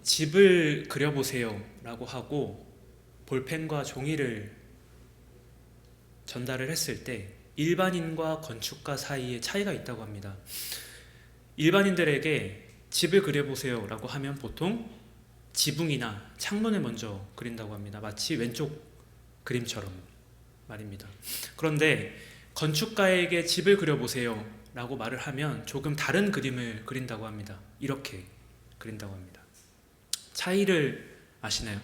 집을 그려보세요 라고 하고 볼펜과 종이를 전달을 했을 때 일반인과 건축가 사이에 차이가 있다고 합니다. 일반인들에게 집을 그려보세요 라고 하면 보통 지붕이나 창문을 먼저 그린다고 합니다. 마치 왼쪽 그림처럼 말입니다. 그런데 건축가에게 집을 그려보세요 라고 말을 하면 조금 다른 그림을 그린다고 합니다. 이렇게 그린다고 합니다. 차이를 아시나요?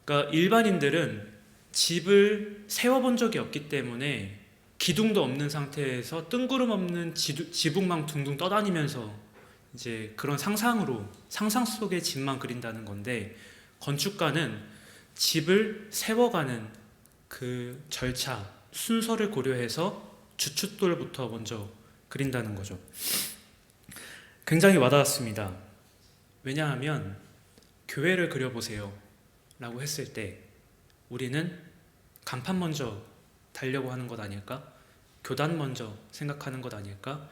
그러니까 일반인들은 집을 세워본 적이 없기 때문에 기둥도 없는 상태에서 뜬구름 없는 지붕만 둥둥 떠다니면서 이제 그런 상상 속의 집만 그린다는 건데, 건축가는 집을 세워가는 그 절차, 순서를 고려해서 주춧돌부터 먼저 그린다는 거죠. 굉장히 와닿았습니다. 왜냐하면 교회를 그려보세요 라고 했을 때 우리는 간판 먼저 달려고 하는 것 아닐까? 교단 먼저 생각하는 것 아닐까?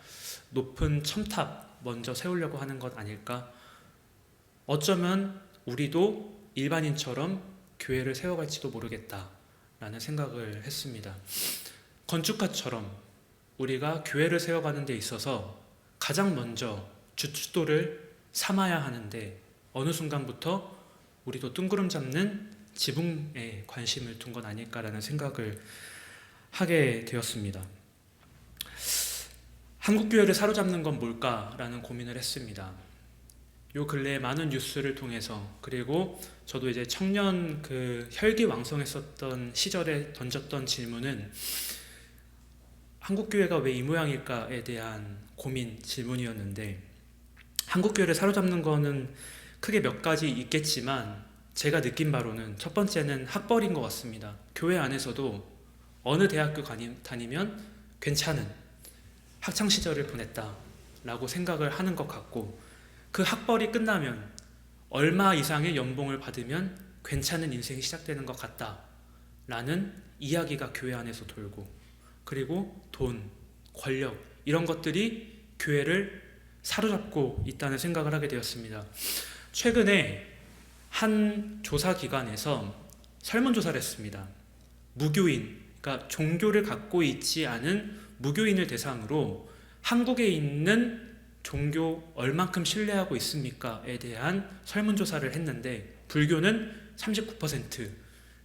높은 첨탑 먼저 세우려고 하는 것 아닐까? 어쩌면 우리도 일반인처럼 교회를 세워갈지도 모르겠다라는 생각을 했습니다. 건축가처럼 우리가 교회를 세워가는 데 있어서 가장 먼저 주춧돌을 삼아야 하는데 어느 순간부터 우리도 뜬구름 잡는 지붕에 관심을 둔 건 아닐까라는 생각을 하게 되었습니다. 한국교회를 사로잡는 건 뭘까라는 고민을 했습니다. 요 근래에 많은 뉴스를 통해서, 그리고 저도 이제 청년 혈기왕성했었던 시절에 던졌던 질문은 한국교회가 왜 이 모양일까에 대한 질문이었는데, 한국교회를 사로잡는 거는 크게 몇 가지 있겠지만 제가 느낀 바로는 첫 번째는 학벌인 것 같습니다. 교회 안에서도 어느 대학교 다니면 괜찮은 학창시절을 보냈다라고 생각을 하는 것 같고, 그 학벌이 끝나면 얼마 이상의 연봉을 받으면 괜찮은 인생이 시작되는 것 같다라는 이야기가 교회 안에서 돌고, 그리고 돈, 권력 이런 것들이 교회를 사로잡고 있다는 생각을 하게 되었습니다. 최근에 한 조사기관에서 설문조사를 했습니다. 무교인, 그러니까 종교를 갖고 있지 않은 무교인을 대상으로 한국에 있는 종교 얼만큼 신뢰하고 있습니까에 대한 설문조사를 했는데, 불교는 39%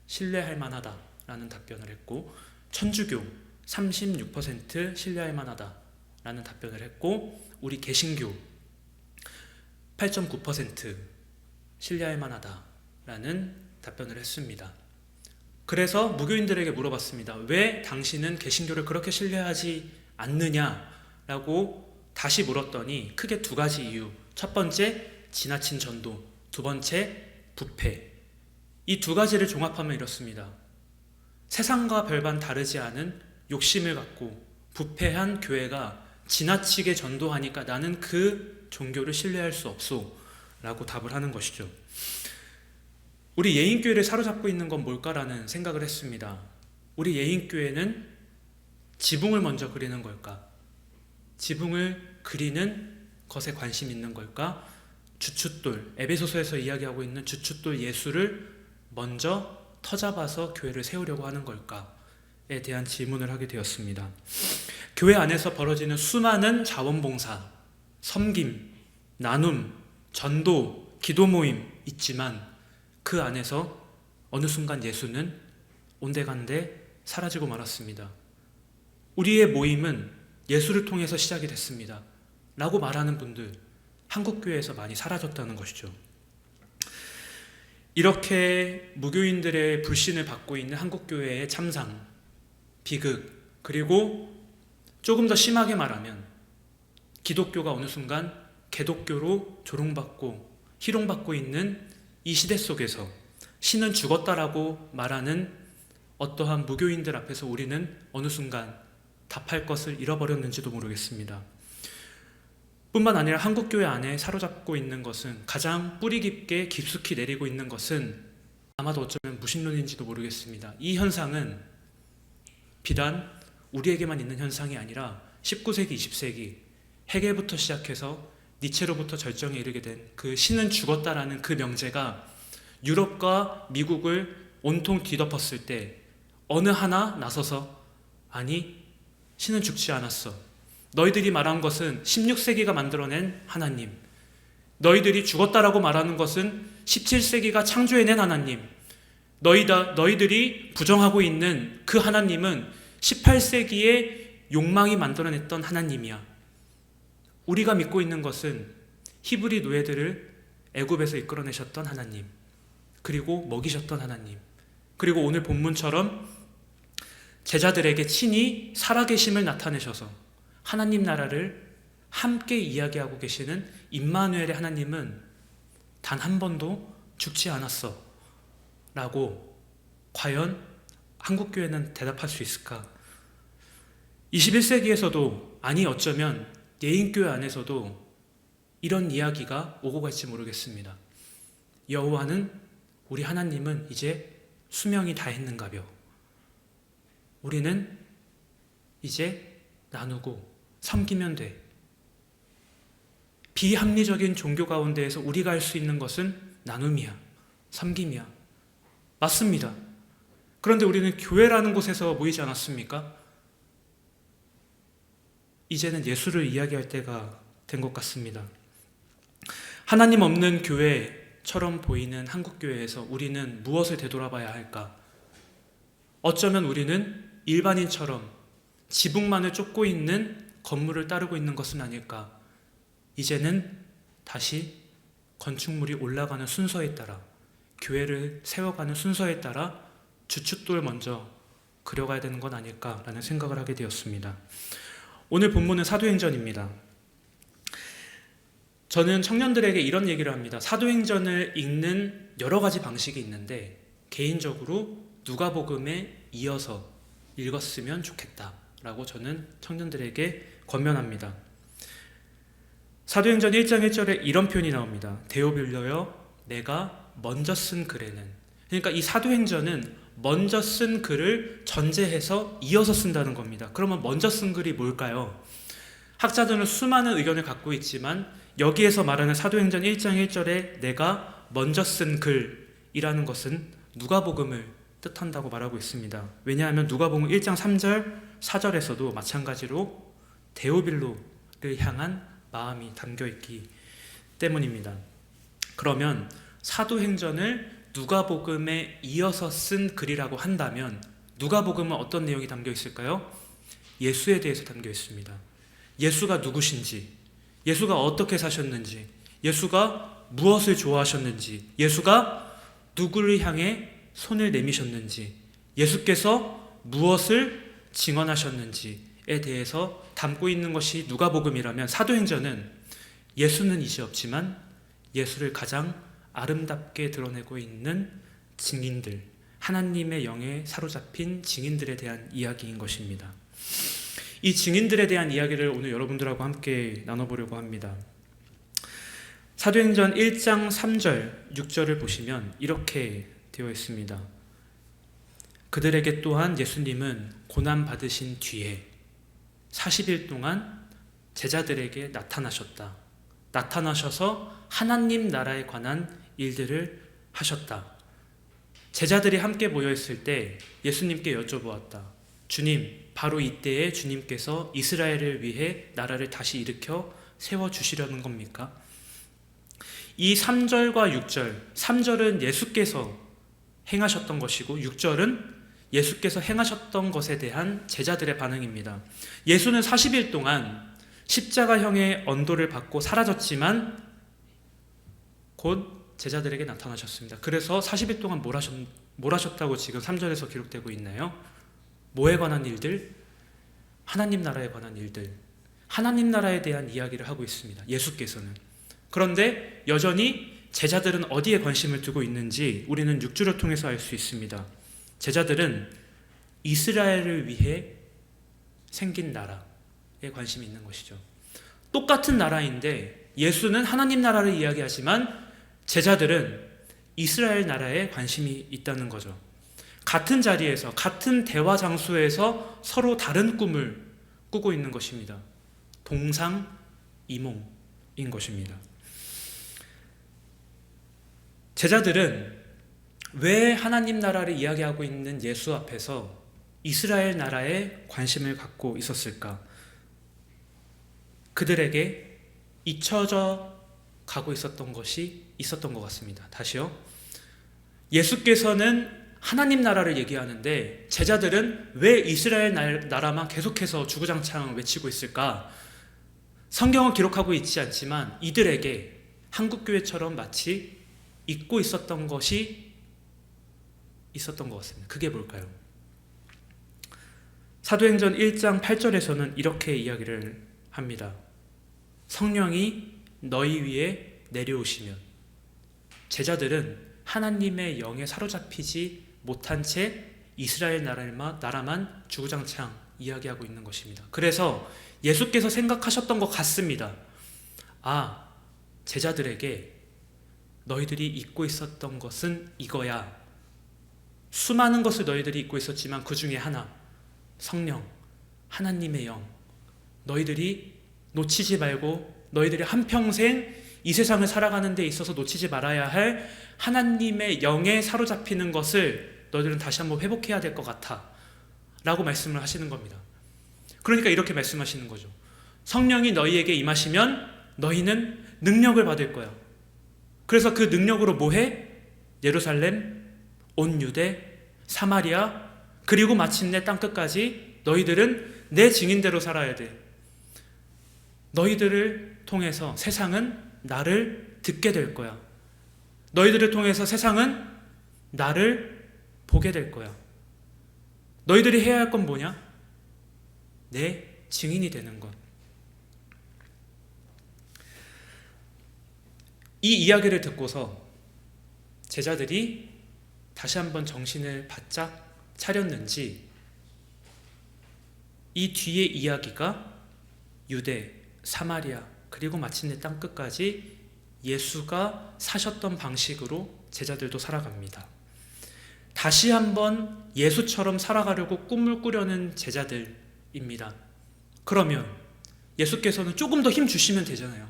신뢰할 만하다라는 답변을 했고, 천주교 36% 신뢰할 만하다라는 답변을 했고, 우리 개신교 8.9% 신뢰할 만하다라는 답변을 했습니다. 그래서 무교인들에게 물어봤습니다. 왜 당신은 개신교를 그렇게 신뢰하지 않느냐라고 다시 물었더니 크게 두 가지 이유. 첫 번째, 지나친 전도. 두 번째, 부패. 이 두 가지를 종합하면 이렇습니다. 세상과 별반 다르지 않은 욕심을 갖고 부패한 교회가 지나치게 전도하니까 나는 그 종교를 신뢰할 수 없소 라고 답을 하는 것이죠. 우리 예인교회를 사로잡고 있는 건 뭘까라는 생각을 했습니다. 우리 예인교회는 지붕을 먼저 그리는 걸까? 지붕을 그리는 것에 관심 있는 걸까? 주춧돌, 에베소서에서 이야기하고 있는 주춧돌 예수를 먼저 터잡아서 교회를 세우려고 하는 걸까에 대한 질문을 하게 되었습니다. 교회 안에서 벌어지는 수많은 자원봉사, 섬김, 나눔, 전도, 기도 모임 있지만 그 안에서 어느 순간 예수는 온데간데 사라지고 말았습니다. 우리의 모임은 예수를 통해서 시작이 됐습니다 라고 말하는 분들, 한국교회에서 많이 사라졌다는 것이죠. 이렇게 무교인들의 불신을 받고 있는 한국교회의 참상, 비극, 그리고 조금 더 심하게 말하면 기독교가 어느 순간 개독교로 조롱받고 희롱받고 있는 이 시대 속에서 신은 죽었다라고 말하는 어떠한 무교인들 앞에서 우리는 어느 순간 답할 것을 잃어버렸는지도 모르겠습니다. 뿐만 아니라 한국교회 안에 사로잡고 있는 것은, 가장 뿌리 깊게 깊숙이 내리고 있는 것은 아마도 어쩌면 무신론인지도 모르겠습니다. 이 현상은 비단 우리에게만 있는 현상이 아니라 19세기, 20세기 해겔부터 시작해서 니체로부터 절정에 이르게 된 그 신은 죽었다라는 그 명제가 유럽과 미국을 온통 뒤덮었을 때 어느 하나 나서서 아니, 신은 죽지 않았어. 너희들이 말한 것은 16세기가 만들어낸 하나님, 너희들이 죽었다라고 말하는 것은 17세기가 창조해낸 하나님, 너희들이 부정하고 있는 그 하나님은 18세기에 욕망이 만들어냈던 하나님이야. 우리가 믿고 있는 것은 히브리 노예들을 애굽에서 이끌어내셨던 하나님, 그리고 먹이셨던 하나님, 그리고 오늘 본문처럼 제자들에게 친히 살아계심을 나타내셔서 하나님 나라를 함께 이야기하고 계시는 임마누엘의 하나님은 단 한 번도 죽지 않았어 라고 과연 한국교회는 대답할 수 있을까? 21세기에서도 아니 어쩌면 예인교회 안에서도 이런 이야기가 오고 갈지 모르겠습니다. 여호와는, 우리 하나님은 이제 수명이 다 했는가벼. 우리는 이제 나누고 섬기면 돼. 비합리적인 종교 가운데에서 우리가 할 수 있는 것은 나눔이야, 섬김이야. 맞습니다. 그런데 우리는 교회라는 곳에서 모이지 않았습니까? 이제는 예수를 이야기할 때가 된 것 같습니다. 하나님 없는 교회처럼 보이는 한국교회에서 우리는 무엇을 되돌아봐야 할까? 어쩌면 우리는 일반인처럼 지붕만을 쫓고 있는 건물을 따르고 있는 것은 아닐까? 이제는 다시 건축물이 올라가는 순서에 따라, 교회를 세워가는 순서에 따라 주춧돌 먼저 그려가야 되는 건 아닐까라는 생각을 하게 되었습니다. 오늘 본문은 사도행전입니다. 저는 청년들에게 이런 얘기를 합니다. 사도행전을 읽는 여러 가지 방식이 있는데 개인적으로 누가복음에 이어서 읽었으면 좋겠다라고 저는 청년들에게 권면합니다. 사도행전 1장 1절에 이런 표현이 나옵니다. 데오빌로여, 내가 먼저 쓴 글에는. 그러니까 이 사도행전은 먼저 쓴 글을 전제해서 이어서 쓴다는 겁니다. 그러면 먼저 쓴 글이 뭘까요? 학자들은 수많은 의견을 갖고 있지만 여기에서 말하는 사도행전 1장 1절에 내가 먼저 쓴 글이라는 것은 누가복음을 뜻한다고 말하고 있습니다. 왜냐하면 누가복음 1장 3절, 4절에서도 마찬가지로 데오빌로를 향한 마음이 담겨있기 때문입니다. 그러면 사도행전을 누가복음에 이어서 쓴 글이라고 한다면 누가복음은 어떤 내용이 담겨 있을까요? 예수에 대해서 담겨 있습니다. 예수가 누구신지, 예수가 어떻게 사셨는지, 예수가 무엇을 좋아하셨는지, 예수가 누구를 향해 손을 내미셨는지, 예수께서 무엇을 증언하셨는지에 대해서 담고 있는 것이 누가복음이라면 사도행전은 예수는 이제 없지만 예수를 가장 아름답게 드러내고 있는 증인들, 하나님의 영에 사로잡힌 증인들에 대한 이야기인 것입니다. 이 증인들에 대한 이야기를 오늘 여러분들하고 함께 나눠보려고 합니다. 사도행전 1장 3절, 6절을 보시면 이렇게 되어 있습니다. 그들에게 또한 예수님은 고난받으신 뒤에 40일 동안 제자들에게 나타나셔서 하나님 나라에 관한 일들을 하셨다. 제자들이 함께 모여있을 때 예수님께 여쭤보았다. 주님, 바로 이때에 주님께서 이스라엘을 위해 나라를 다시 일으켜 세워주시려는 겁니까? 이 3절과 6절, 3절은 예수께서 행하셨던 것이고 6절은 예수께서 행하셨던 것에 대한 제자들의 반응입니다. 예수는 40일 동안 십자가형의 언도를 받고 사라졌지만 곧 제자들에게 나타나셨습니다. 그래서 40일 동안 뭘 하셨다고 지금 3절에서 기록되고 있나요? 뭐에 관한 일들? 하나님 나라에 관한 일들, 하나님 나라에 대한 이야기를 하고 있습니다. 예수께서는. 그런데 여전히 제자들은 어디에 관심을 두고 있는지 우리는 6절을 통해서 알 수 있습니다. 제자들은 이스라엘을 위해 생긴 나라에 관심이 있는 것이죠. 똑같은 나라인데 예수는 하나님 나라를 이야기하지만 제자들은 이스라엘 나라에 관심이 있다는 거죠. 같은 자리에서, 같은 대화 장소에서 서로 다른 꿈을 꾸고 있는 것입니다. 동상이몽인 것입니다. 제자들은 왜 하나님 나라를 이야기하고 있는 예수 앞에서 이스라엘 나라에 관심을 갖고 있었을까? 그들에게 잊혀져 가고 있었던 것이 있었던 것 같습니다. 다시요. 예수께서는 하나님 나라를 얘기하는데 제자들은 왜 이스라엘 나라만 계속해서 주구장창 외치고 있을까? 성경은 기록하고 있지 않지만 이들에게 한국교회처럼 마치 잊고 있었던 것이 있었던 것 같습니다. 그게 뭘까요? 사도행전 1장 8절에서는 이렇게 이야기를 합니다. 성령이 너희 위에 내려오시면 제자들은 하나님의 영에 사로잡히지 못한 채 이스라엘 나라만 주구장창 이야기하고 있는 것입니다. 그래서 예수께서 생각하셨던 것 같습니다. 아, 제자들에게 너희들이 잊고 있었던 것은 이거야. 수많은 것을 너희들이 잊고 있었지만 그 중에 하나, 성령, 하나님의 영, 너희들이 놓치지 말고 너희들이 한평생 이 세상을 살아가는 데 있어서 놓치지 말아야 할 하나님의 영에 사로잡히는 것을 너희들은 다시 한번 회복해야 될 것 같아 라고 말씀을 하시는 겁니다. 그러니까 이렇게 말씀하시는 거죠. 성령이 너희에게 임하시면 너희는 능력을 받을 거야. 그래서 그 능력으로 뭐해? 예루살렘, 온 유대, 사마리아, 그리고 마침내 땅끝까지 너희들은 내 증인대로 살아야 돼. 너희들을 통해서 세상은 나를 듣게 될 거야. 너희들을 통해서 세상은 나를 보게 될 거야. 너희들이 해야 할 건 뭐냐? 내 증인이 되는 것. 이 이야기를 듣고서 제자들이 다시 한번 정신을 바짝 차렸는지 이 뒤의 이야기가 유대, 사마리아, 그리고 마침내 땅끝까지 예수가 사셨던 방식으로 제자들도 살아갑니다. 다시 한번 예수처럼 살아가려고 꿈을 꾸려는 제자들입니다. 그러면 예수께서는 조금 더 힘 주시면 되잖아요.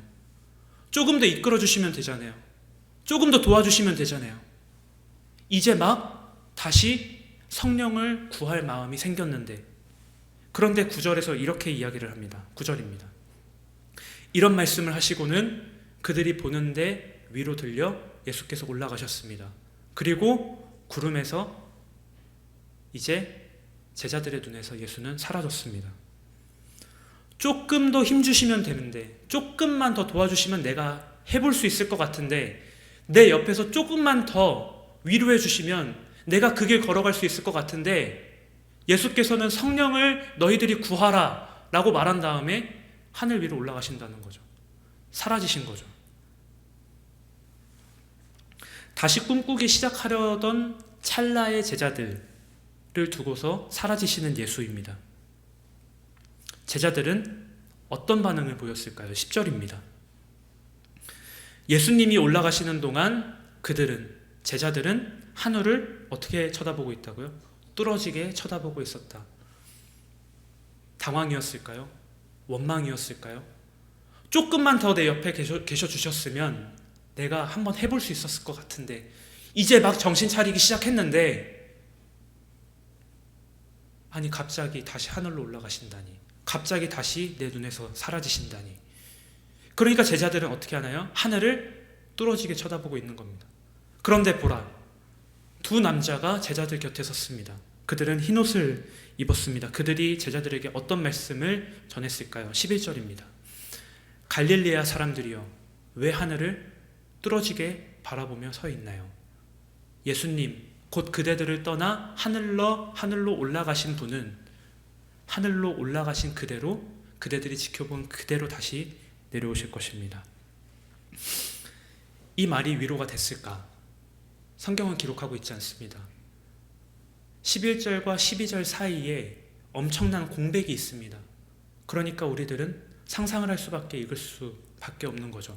조금 더 이끌어 주시면 되잖아요. 조금 더 도와주시면 되잖아요. 이제 막 다시 성령을 구할 마음이 생겼는데, 그런데 9절에서 이렇게 이야기를 합니다. 9절입니다. 이런 말씀을 하시고는 그들이 보는데 위로 들려 예수께서 올라가셨습니다. 그리고 구름에서 이제 제자들의 눈에서 예수는 사라졌습니다. 조금 더 힘주시면 되는데, 조금만 더 도와주시면 내가 해볼 수 있을 것 같은데, 내 옆에서 조금만 더 위로해 주시면 내가 그 길 걸어갈 수 있을 것 같은데, 예수께서는 성령을 너희들이 구하라 라고 말한 다음에 하늘 위로 올라가신다는 거죠. 사라지신 거죠. 다시 꿈꾸기 시작하려던 찰나의 제자들을 두고서 사라지시는 예수입니다. 제자들은 어떤 반응을 보였을까요? 10절입니다. 예수님이 올라가시는 동안 제자들은 하늘을 어떻게 쳐다보고 있다고요? 뚫어지게 쳐다보고 있었다. 당황이었을까요? 원망이었을까요? 조금만 더 내 옆에 계셔 주셨으면 내가 한번 해볼 수 있었을 것 같은데, 이제 막 정신 차리기 시작했는데, 아니 갑자기 다시 하늘로 올라가신다니, 갑자기 다시 내 눈에서 사라지신다니. 그러니까 제자들은 어떻게 하나요? 하늘을 뚫어지게 쳐다보고 있는 겁니다. 그런데 보라, 두 남자가 제자들 곁에 섰습니다. 그들은 흰옷을 입었습니다. 그들이 제자들에게 어떤 말씀을 전했을까요? 11절입니다. 갈릴레아 사람들이여, 왜 하늘을 뚫어지게 바라보며 서 있나요? 예수님, 곧 그대들을 떠나 하늘로 올라가신 분은 하늘로 올라가신 그대로, 그대들이 지켜본 그대로 다시 내려오실 것입니다. 이 말이 위로가 됐을까? 성경은 기록하고 있지 않습니다. 11절과 12절 사이에 엄청난 공백이 있습니다. 그러니까 우리들은 상상을 할 수밖에, 읽을 수밖에 없는 거죠.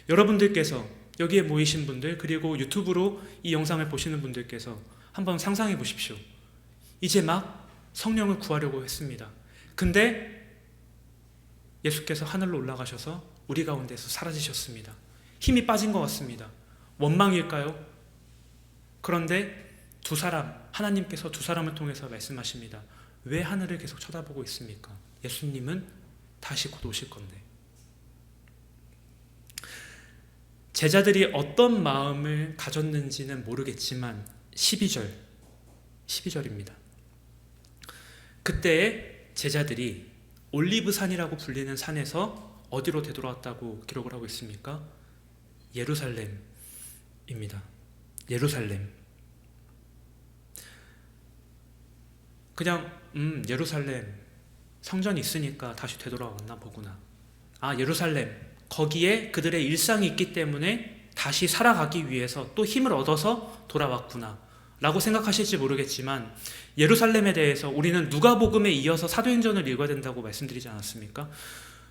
여러분들께서, 여기에 모이신 분들, 그리고 유튜브로 이 영상을 보시는 분들께서 한번 상상해 보십시오. 이제 막 성령을 구하려고 했습니다. 근데 예수께서 하늘로 올라가셔서 우리 가운데서 사라지셨습니다. 힘이 빠진 것 같습니다. 원망일까요? 그런데 하나님께서 두 사람을 통해서 말씀하십니다. 왜 하늘을 계속 쳐다보고 있습니까? 예수님은 다시 곧 오실 건데. 제자들이 어떤 마음을 가졌는지는 모르겠지만 12절입니다. 그때 제자들이 올리브산이라고 불리는 산에서 어디로 되돌아왔다고 기록을 하고 있습니까? 예루살렘입니다. 예루살렘. 그냥 예루살렘 성전이 있으니까 다시 되돌아왔나 보구나. 예루살렘, 거기에 그들의 일상이 있기 때문에 다시 살아가기 위해서 또 힘을 얻어서 돌아왔구나 라고 생각하실지 모르겠지만, 예루살렘에 대해서 우리는 누가복음에 이어서 사도행전을 읽어야 된다고 말씀드리지 않았습니까?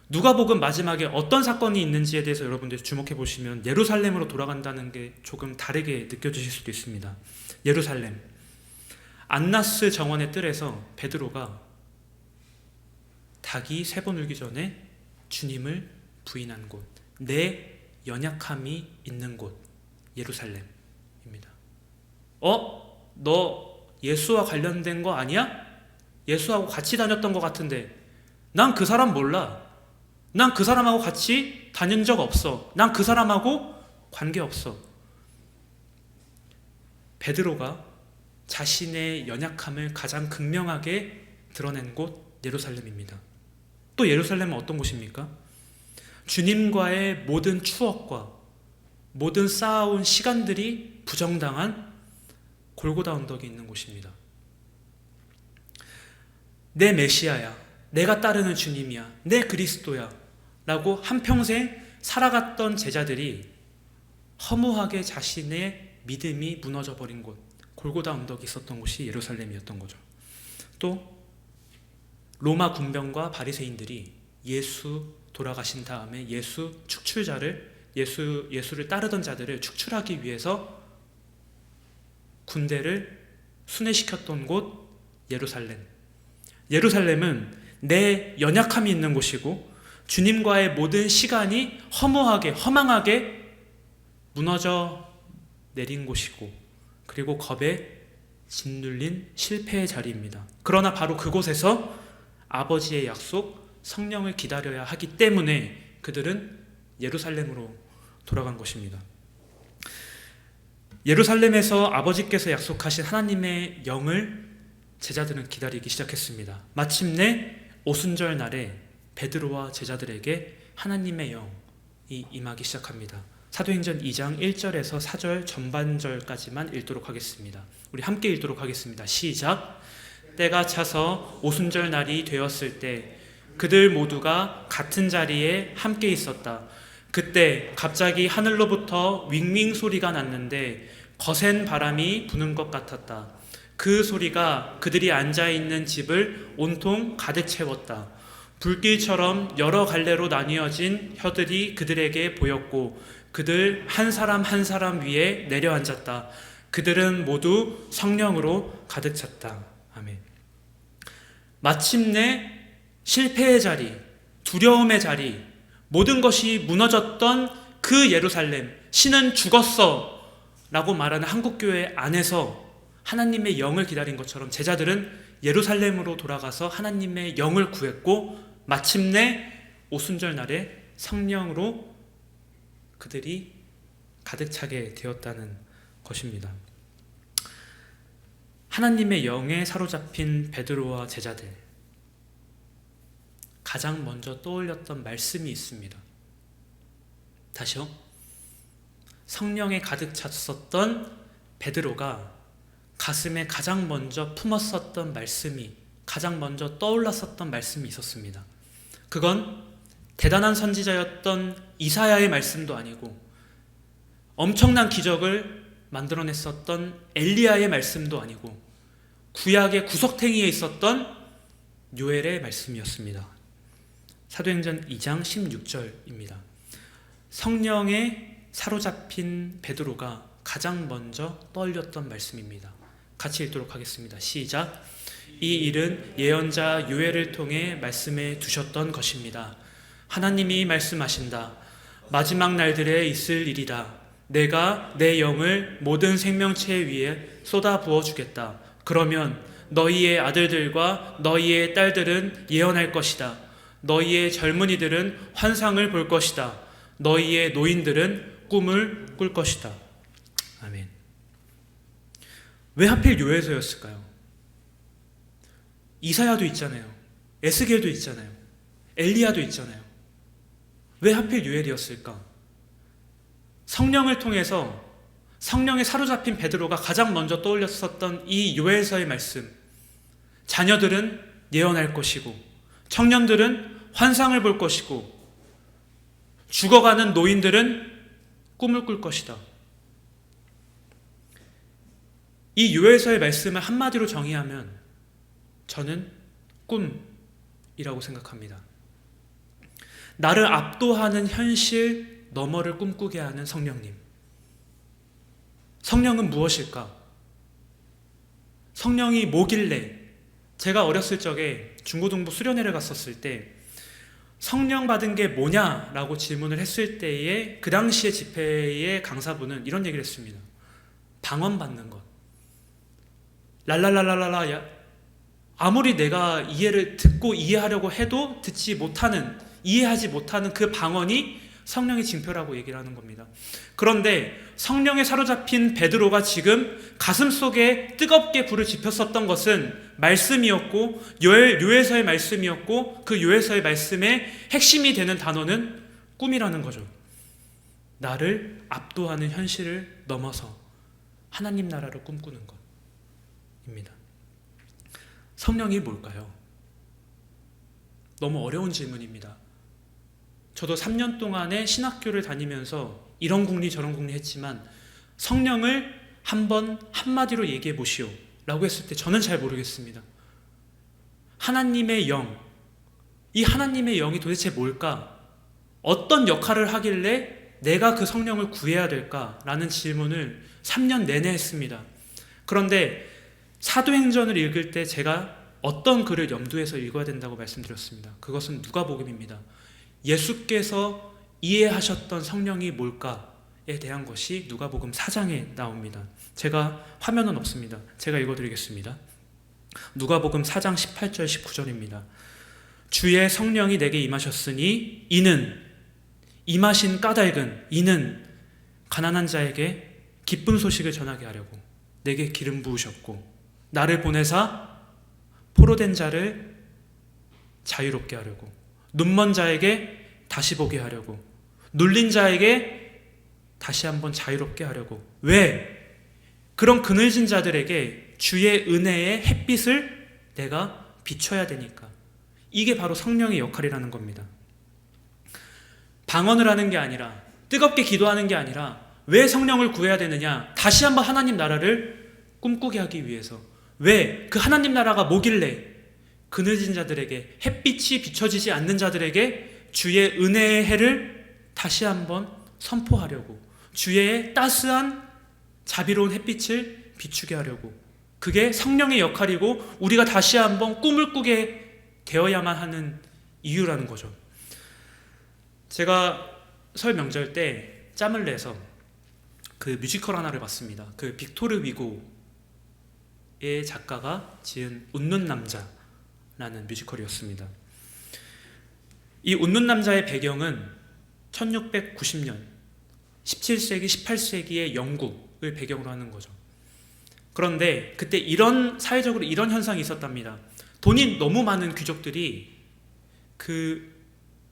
누가복음 마지막에 어떤 사건이 있는지에 대해서 여러분들이 주목해 보시면 예루살렘으로 돌아간다는 게 조금 다르게 느껴지실 수도 있습니다. 예루살렘, 안나스 정원의 뜰에서 베드로가 닭이 3번 울기 전에 주님을 부인한 곳, 내 연약함이 있는 곳, 예루살렘입니다. 너 예수와 관련된 거 아니야? 예수하고 같이 다녔던 것 같은데. 난 그 사람 몰라. 난 그 사람하고 같이 다닌 적 없어. 난 그 사람하고 관계없어. 베드로가 자신의 연약함을 가장 극명하게 드러낸 곳 예루살렘입니다. 또 예루살렘은 어떤 곳입니까? 주님과의 모든 추억과 모든 쌓아온 시간들이 부정당한 골고다 언덕이 있는 곳입니다. 내 메시아야, 내가 따르는 주님이야, 내 그리스도야 라고 한평생 살아갔던 제자들이 허무하게 자신의 믿음이 무너져 버린 곳, 골고다 언덕이 있었던 곳이 예루살렘이었던 거죠. 또 로마 군병과 바리새인들이 예수 돌아가신 다음에 예수를 따르던 자들을 축출하기 위해서 군대를 순회시켰던 곳 예루살렘. 예루살렘은 내 연약함이 있는 곳이고 주님과의 모든 시간이 허망하게 무너져 내린 곳이고, 그리고 겁에 짓눌린 실패의 자리입니다. 그러나 바로 그곳에서 아버지의 약속 성령을 기다려야 하기 때문에 그들은 예루살렘으로 돌아간 것입니다. 예루살렘에서 아버지께서 약속하신 하나님의 영을 제자들은 기다리기 시작했습니다. 마침내 오순절 날에 베드로와 제자들에게 하나님의 영이 임하기 시작합니다. 사도행전 2장 1절에서 4절 전반절까지만 읽도록 하겠습니다. 우리 함께 읽도록 하겠습니다. 시작. 때가 차서 오순절 날이 되었을 때 그들 모두가 같은 자리에 함께 있었다. 그때 갑자기 하늘로부터 윙윙 소리가 났는데 거센 바람이 부는 것 같았다. 그 소리가 그들이 앉아있는 집을 온통 가득 채웠다. 불길처럼 여러 갈래로 나뉘어진 혀들이 그들에게 보였고 그들 한 사람 한 사람 위에 내려앉았다. 그들은 모두 성령으로 가득 찼다. 아멘. 마침내 실패의 자리, 두려움의 자리, 모든 것이 무너졌던 그 예루살렘, 신은 죽었어 라고 말하는 한국교회 안에서 하나님의 영을 기다린 것처럼 제자들은 예루살렘으로 돌아가서 하나님의 영을 구했고, 마침내 오순절 날에 성령으로 그들이 가득 차게 되었다는 것입니다. 하나님의 영에 사로잡힌 베드로와 제자들, 가장 먼저 떠올렸던 말씀이 있습니다. 다시요. 성령에 가득 찼었던 베드로가 가슴에 가장 먼저 품었었던 말씀이, 가장 먼저 떠올랐었던 말씀이 있었습니다. 그건 대단한 선지자였던 이사야의 말씀도 아니고 엄청난 기적을 만들어냈었던 엘리야의 말씀도 아니고 구약의 구석탱이에 있었던 요엘의 말씀이었습니다. 사도행전 2장 16절입니다. 성령에 사로잡힌 베드로가 가장 먼저 떠올렸던 말씀입니다. 같이 읽도록 하겠습니다. 시작. 이 일은 예언자 요엘을 통해 말씀해 두셨던 것입니다. 하나님이 말씀하신다. 마지막 날들에 있을 일이다. 내가 내 영을 모든 생명체 위에 쏟아 부어 주겠다. 그러면 너희의 아들들과 너희의 딸들은 예언할 것이다. 너희의 젊은이들은 환상을 볼 것이다. 너희의 노인들은 꿈을 꿀 것이다. 아멘. 왜 하필 요에서였을까요? 이사야도 있잖아요. 에스겔도 있잖아요. 엘리야도 있잖아요. 왜 하필 요엘이었을까? 성령을 통해서 성령에 사로잡힌 베드로가 가장 먼저 떠올렸었던 이 요엘서의 말씀. 자녀들은 예언할 것이고 청년들은 환상을 볼 것이고 죽어가는 노인들은 꿈을 꿀 것이다. 이 요엘서의 말씀을 한마디로 정의하면 저는 꿈이라고 생각합니다. 나를 압도하는 현실 너머를 꿈꾸게 하는 성령님. 성령은 무엇일까? 성령이 뭐길래? 제가 어렸을 적에 중고등부 수련회를 갔었을 때 성령 받은 게 뭐냐라고 질문을 했을 때에 그 당시에 집회의 강사분은 이런 얘기를 했습니다. 방언 받는 것. 랄랄랄랄라. 아무리 내가 이해를 듣고 이해하려고 해도 이해하지 못하는 그 방언이 성령의 징표라고 얘기를 하는 겁니다. 그런데 성령에 사로잡힌 베드로가 지금 가슴속에 뜨겁게 불을 지폈었던 것은 말씀이었고 요엘서의 말씀이었고 그 요엘서의 말씀의 핵심이 되는 단어는 꿈이라는 거죠. 나를 압도하는 현실을 넘어서 하나님 나라를 꿈꾸는 것입니다. 성령이 뭘까요? 너무 어려운 질문입니다. 저도 3년 동안의 신학교를 다니면서 이런 국리 저런 국리 했지만 성령을 한번 한마디로 얘기해 보시오 라고 했을 때 저는 잘 모르겠습니다. 하나님의 영, 이 하나님의 영이 도대체 뭘까? 어떤 역할을 하길래 내가 그 성령을 구해야 될까? 라는 질문을 3년 내내 했습니다. 그런데 사도행전을 읽을 때 제가 어떤 글을 염두에서 읽어야 된다고 말씀드렸습니다. 그것은 누가복음입니다. 예수께서 이해하셨던 성령이 뭘까에 대한 것이 누가복음 4장에 나옵니다. 제가 화면은 없습니다. 제가 읽어드리겠습니다. 누가복음 4장 18절 19절입니다. 주의 성령이 내게 임하셨으니 임하신 까닭은 이는 가난한 자에게 기쁜 소식을 전하게 하려고 내게 기름 부으셨고 나를 보내사 포로된 자를 자유롭게 하려고 눈먼 자에게 다시 보게 하려고 눌린 자에게 다시 한번 자유롭게 하려고. 왜? 그런 그늘진 자들에게 주의 은혜의 햇빛을 내가 비춰야 되니까. 이게 바로 성령의 역할이라는 겁니다. 방언을 하는 게 아니라 뜨겁게 기도하는 게 아니라 왜 성령을 구해야 되느냐? 다시 한번 하나님 나라를 꿈꾸게 하기 위해서. 왜? 그 하나님 나라가 뭐길래? 그늘진 자들에게 햇빛이 비춰지지 않는 자들에게 주의 은혜의 해를 다시 한번 선포하려고 주의 따스한 자비로운 햇빛을 비추게 하려고. 그게 성령의 역할이고 우리가 다시 한번 꿈을 꾸게 되어야만 하는 이유라는 거죠. 제가 설 명절 때 짬을 내서 그 뮤지컬 하나를 봤습니다. 그 빅토르 위고의 작가가 지은 웃는 남자라는 뮤지컬이었습니다. 이 웃는 남자의 배경은 1690년 17세기, 18세기의 영국을 배경으로 하는 거죠. 그런데 그때 사회적으로 이런 현상이 있었답니다. 돈이 너무 많은 귀족들이 그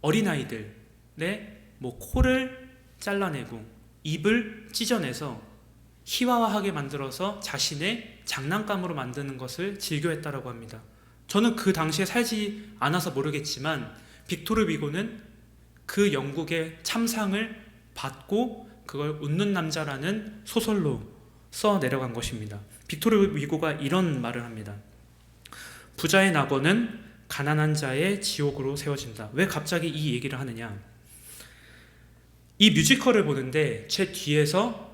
어린아이들의 코를 잘라내고 입을 찢어내서 희화화하게 만들어서 자신의 장난감으로 만드는 것을 즐겨했다라고 합니다. 저는 그 당시에 살지 않아서 모르겠지만 빅토르 위고는 그 영국의 참상을 받고 그걸 웃는 남자라는 소설로 써 내려간 것입니다. 빅토르 위고가 이런 말을 합니다. 부자의 낙원은 가난한 자의 지옥으로 세워진다. 왜 갑자기 이 얘기를 하느냐? 이 뮤지컬을 보는데 제 뒤에서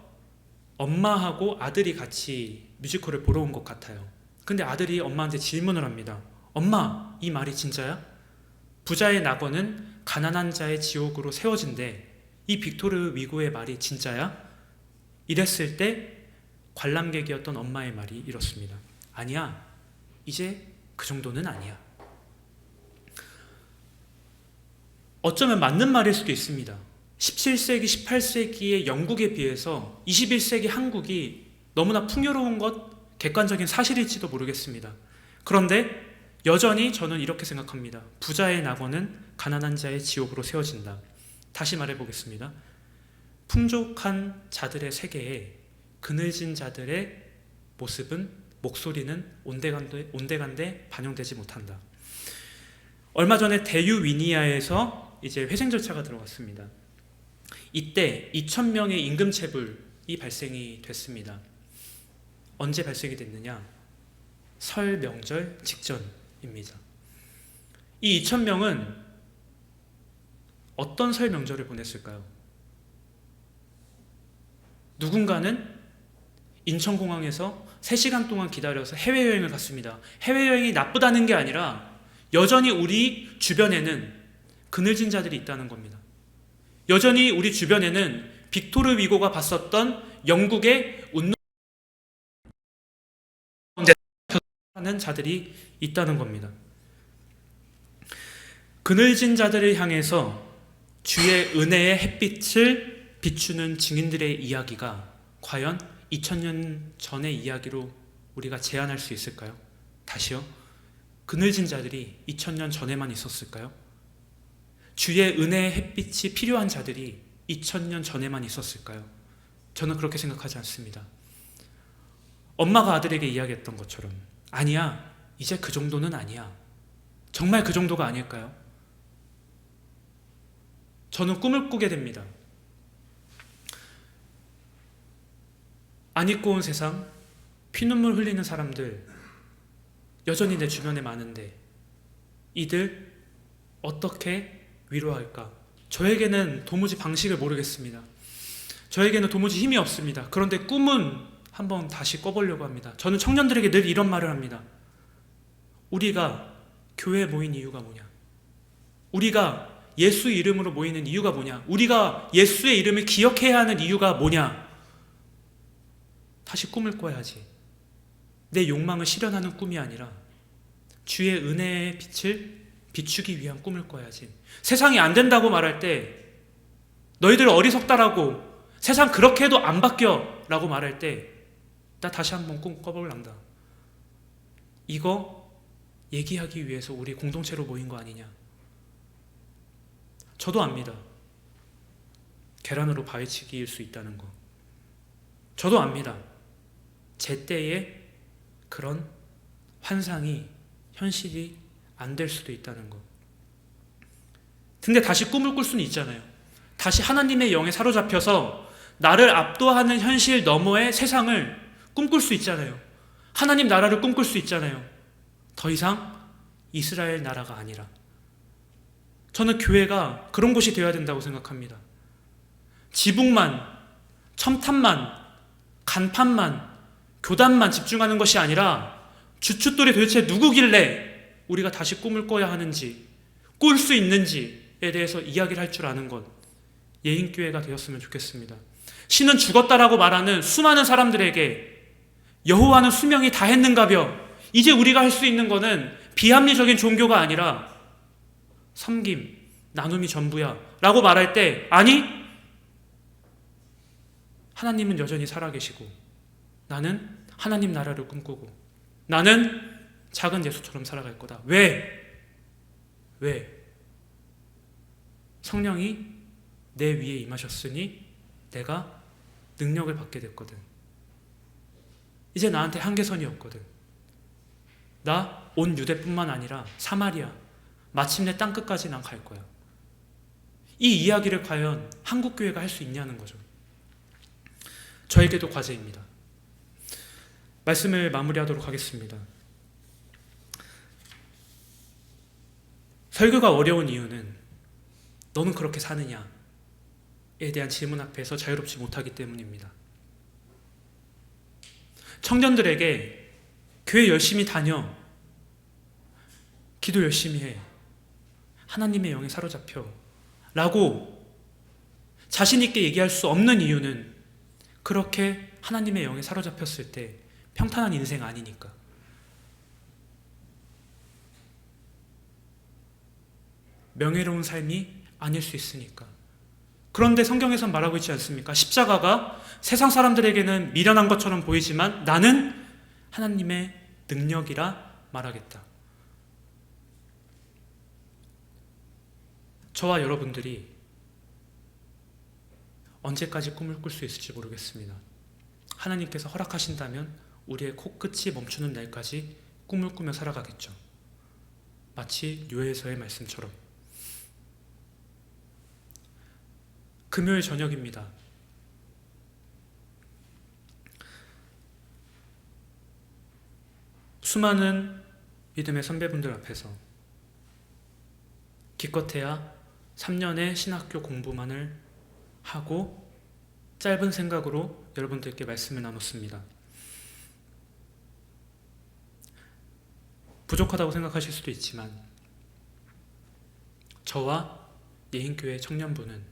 엄마하고 아들이 같이 뮤지컬을 보러 온 것 같아요. 근데 아들이 엄마한테 질문을 합니다. 엄마, 이 말이 진짜야? 부자의 낙원은 가난한 자의 지옥으로 세워진대. 이 빅토르 위고의 말이 진짜야? 이랬을 때 관람객이었던 엄마의 말이 이렇습니다. 아니야, 이제 그 정도는 아니야. 어쩌면 맞는 말일 수도 있습니다. 17세기, 18세기의 영국에 비해서 21세기 한국이 너무나 풍요로운 것, 객관적인 사실일지도 모르겠습니다. 그런데 여전히 저는 이렇게 생각합니다. 부자의 낙원은 가난한 자의 지옥으로 세워진다. 다시 말해보겠습니다. 풍족한 자들의 세계에 그늘진 자들의 모습은, 목소리는 온데간데 반영되지 못한다. 얼마 전에 대유위니아에서 이제 회생 절차가 들어갔습니다. 이때 2,000명의 임금체불이 발생이 됐습니다. 언제 발생이 됐느냐? 설 명절 직전입니다. 이 2,000명은 어떤 설 명절을 보냈을까요? 누군가는 인천공항에서 3시간 동안 기다려서 해외여행을 갔습니다. 해외여행이 나쁘다는 게 아니라 여전히 우리 주변에는 그늘진 자들이 있다는 겁니다. 여전히 우리 주변에는 빅토르 위고가 봤었던 영국의 운동하는 자들이 있다는 겁니다. 그늘진 자들을 향해서 주의 은혜의 햇빛을 비추는 증인들의 이야기가 과연 2000년 전의 이야기로 우리가 제한할 수 있을까요? 다시요. 그늘진 자들이 2000년 전에만 있었을까요? 주의 은혜의 햇빛이 필요한 자들이 2000년 전에만 있었을까요? 저는 그렇게 생각하지 않습니다. 엄마가 아들에게 이야기했던 것처럼 아니야, 이제 그 정도는 아니야. 정말 그 정도가 아닐까요? 저는 꿈을 꾸게 됩니다. 안 입고 온 세상, 피눈물 흘리는 사람들 여전히 내 주변에 많은데 이들 어떻게 위로할까? 저에게는 도무지 방식을 모르겠습니다. 저에게는 도무지 힘이 없습니다. 그런데 꿈은 한번 다시 꿔보려고 합니다. 저는 청년들에게 늘 이런 말을 합니다. 우리가 교회에 모인 이유가 뭐냐? 우리가 예수 이름으로 모이는 이유가 뭐냐? 우리가 예수의 이름을 기억해야 하는 이유가 뭐냐? 다시 꿈을 꿔야지. 내 욕망을 실현하는 꿈이 아니라 주의 은혜의 빛을 비추기 위한 꿈을 꿔야지. 세상이 안 된다고 말할 때, 너희들 어리석다라고, 세상 그렇게 해도 안 바뀌어 라고 말할 때 나 다시 한번 꿈 꿔볼란다. 이거 얘기하기 위해서 우리 공동체로 모인 거 아니냐. 저도 압니다. 계란으로 바위치기일 수 있다는 거. 저도 압니다. 제 때에 그런 환상이 현실이 안 될 수도 있다는 거. 근데 다시 꿈을 꿀 수는 있잖아요. 다시 하나님의 영에 사로잡혀서 나를 압도하는 현실 너머의 세상을 꿈꿀 수 있잖아요. 하나님 나라를 꿈꿀 수 있잖아요. 더 이상 이스라엘 나라가 아니라. 저는 교회가 그런 곳이 되어야 된다고 생각합니다. 지붕만, 첨탑만, 간판만, 교단만 집중하는 것이 아니라 주춧돌이 도대체 누구길래 우리가 다시 꿈을 꿔야 하는지, 꿀 수 있는지에 대해서 이야기를 할 줄 아는 것, 예인교회가 되었으면 좋겠습니다. 신은 죽었다라고 말하는 수많은 사람들에게 여호와는 수명이 다 했는가벼, 이제 우리가 할 수 있는 것은 비합리적인 종교가 아니라 섬김, 나눔이 전부야 라고 말할 때, 아니, 하나님은 여전히 살아계시고 나는 하나님 나라를 꿈꾸고 나는 작은 예수처럼 살아갈 거다. 왜? 성령이 내 위에 임하셨으니 내가 능력을 받게 됐거든. 이제 나한테 한계선이 없거든. 나 온 유대뿐만 아니라 사마리아, 마침내 땅끝까지 난 갈 거야. 이 이야기를 과연 한국교회가 할 수 있냐는 거죠. 저에게도 과제입니다. 말씀을 마무리하도록 하겠습니다. 설교가 어려운 이유는 너는 그렇게 사느냐에 대한 질문 앞에서 자유롭지 못하기 때문입니다. 청년들에게 교회 열심히 다녀, 기도 열심히 해, 하나님의 영에 사로잡혀 라고 자신 있게 얘기할 수 없는 이유는 그렇게 하나님의 영에 사로잡혔을 때 평탄한 인생 아니니까. 명예로운 삶이 아닐 수 있으니까. 그런데 성경에선 말하고 있지 않습니까? 십자가가 세상 사람들에게는 미련한 것처럼 보이지만 나는 하나님의 능력이라 말하겠다. 저와 여러분들이 언제까지 꿈을 꿀 수 있을지 모르겠습니다. 하나님께서 허락하신다면 우리의 코끝이 멈추는 날까지 꿈을 꾸며 살아가겠죠. 마치 요엘서의 말씀처럼. 금요일 저녁입니다. 수많은 믿음의 선배분들 앞에서 기껏해야 3년의 신학교 공부만을 하고 짧은 생각으로 여러분들께 말씀을 나눴습니다. 부족하다고 생각하실 수도 있지만 저와 예인교회 청년부는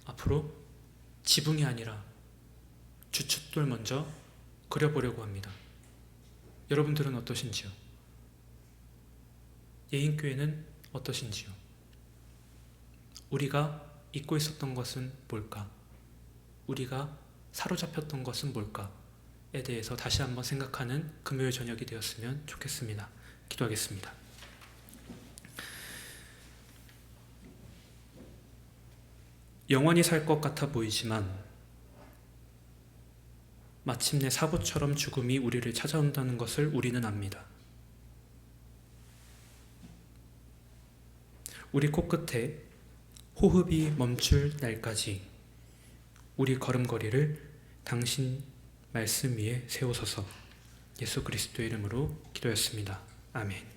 앞으로 지붕이 아니라 주춧돌 먼저 그려보려고 합니다. 여러분들은 어떠신지요? 예인교회는 어떠신지요? 우리가 잊고 있었던 것은 뭘까? 우리가 사로잡혔던 것은 뭘까?에 대해서 다시 한번 생각하는 금요일 저녁이 되었으면 좋겠습니다. 기도하겠습니다. 영원히 살 것 같아 보이지만 마침내 사고처럼 죽음이 우리를 찾아온다는 것을 우리는 압니다. 우리 코끝에 호흡이 멈출 날까지 우리 걸음걸이를 당신 말씀 위에 세우소서. 예수 그리스도의 이름으로 기도했습니다. 아멘.